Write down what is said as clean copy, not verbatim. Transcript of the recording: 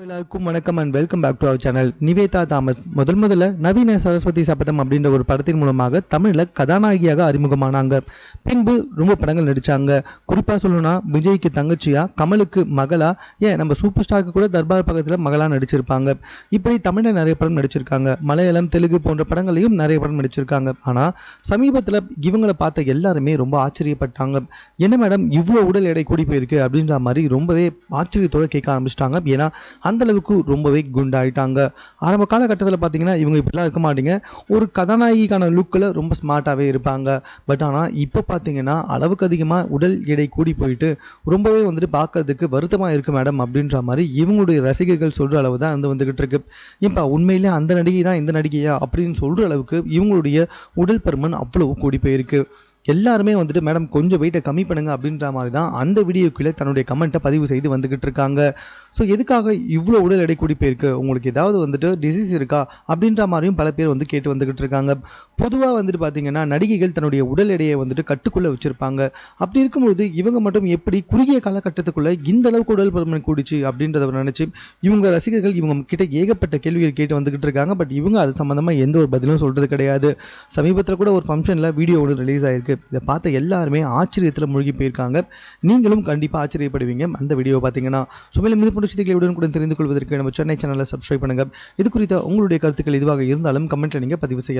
எல்லாருக்கும் வணக்கம் and welcome back to our channel. Nivetha Thomas முதல்ல நவீன சரஸ்வதி சபதம் அப்படின்ற ஒரு படத்தின் மூலமாக தமிழில் கதாநாயகியாக அறிமுகமானாங்க. பின்பு ரொம்ப படங்கள் நடித்தாங்க. குறிப்பாக சொல்லணும்னா விஜய்க்கு தங்கச்சியா, கமலுக்கு மகளா, ஏன் நம்ம சூப்பர் ஸ்டாருக்கு கூட தர்பார் பக்கத்தில் மகளாக நடிச்சிருப்பாங்க. இப்படி தமிழில் நிறைய படம் நடிச்சிருக்காங்க. மலையாளம், தெலுங்கு போன்ற படங்களையும் நிறைய படம் நடிச்சிருக்காங்க. ஆனால் சமீபத்தில் இவங்களை பார்த்த எல்லாருமே ரொம்ப ஆச்சரியப்பட்டாங்க. என்ன மேடம் இவ்வளோ உடல் எடை கூடி போயிருக்கு அப்படின்ற மாதிரி ரொம்பவே ஆச்சரியத்தோடு கேட்க ஆரம்பிச்சிட்டாங்க. ஏன்னா அந்த அளவுக்கு ரொம்பவே குண்டாயிட்டாங்க. ஆரம்ப காலகட்டத்தில் பார்த்தீங்கன்னா இவங்க இப்படிலாம் இருக்க மாட்டீங்க, ஒரு கதாநாயகிக்கான லுக்கில் ரொம்ப ஸ்மார்ட்டாகவே இருப்பாங்க. பட் ஆனால் இப்போ பார்த்தீங்கன்னா அளவுக்கு அதிகமாக உடல் எடை கூடி போயிட்டு ரொம்பவே பார்க்கறதுக்கு வருத்தமாக இருக்கு மேடம் அப்படின்ற மாதிரி இவங்களுடைய ரசிகர்கள் சொல்கிற அளவு தான் வந்துகிட்டு இருக்கு. இப்போ உண்மையிலே அந்த நடிகை தான் இந்த நடிகையா அப்படின்னு சொல்கிற அளவுக்கு இவங்களுடைய உடல் பருமன் அவ்வளவு கூடி போயிருக்கு. எல்லாருமே மேடம் கொஞ்சம் வெயிட்டை கம்மி பண்ணுங்க அப்படின்ற மாதிரி தான் அந்த வீடியோக்குள்ளே தன்னுடைய கமெண்ட்டை பதிவு செய்து வந்துக்கிட்டு இருக்காங்க. ஸோ எதுக்காக இவ்வளோ உடல் எடை கூடி போயிருக்கு, உங்களுக்கு ஏதாவது டிசீஸ் இருக்கா அப்படின்ற மாதிரியும் பல பேர் கேட்டு வந்துக்கிட்டு இருக்காங்க. பொதுவாக பார்த்தீங்கன்னா நடிகைகள் தன்னுடைய உடல் எடையை கட்டுக்குள்ளே வச்சுருப்பாங்க. அப்படி இருக்கும்பொழுது இவங்க மட்டும் எப்படி குறுகிய காலகட்டத்துக்குள்ளே இந்த அளவுக்கு உடல் பருமன் கூடிச்சு அப்படின்றத நினச்சி இவங்க ரசிகர்கள் இவங்க கிட்ட ஏகப்பட்ட கேள்விகள் கேட்டு வந்துக்கிட்டு இருக்காங்க. பட் இவங்க அது சம்மந்தமாக எந்த ஒரு பதிலும் சொல்கிறது கிடையாது. சமீபத்தில் கூட ஒரு ஃபங்க்ஷனில் வீடியோ ஒன்று ரிலீஸ் ஆகிருக்கு. இதை பார்த்த எல்லாருமே ஆச்சரியத்தில் மூழ்கி போயிருக்காங்க. நீங்களும் கண்டிப்பாக ஆச்சரியப்படுவீங்க அந்த வீடியோ பார்த்தீங்கன்னா. மேலும் இது போன்ற செய்திகளை உடனுக்குடன் தெரிந்து கொள்வதற்கு நம்ம சென்னை சேனலை சப்ஸ்கிரைப் பண்ணுங்க. இது குறித்த உங்களுடைய கருத்துக்கள் எதுவாக இருந்தாலும் கமெண்ட்ல நீங்க பதிவு செய்யலாம்.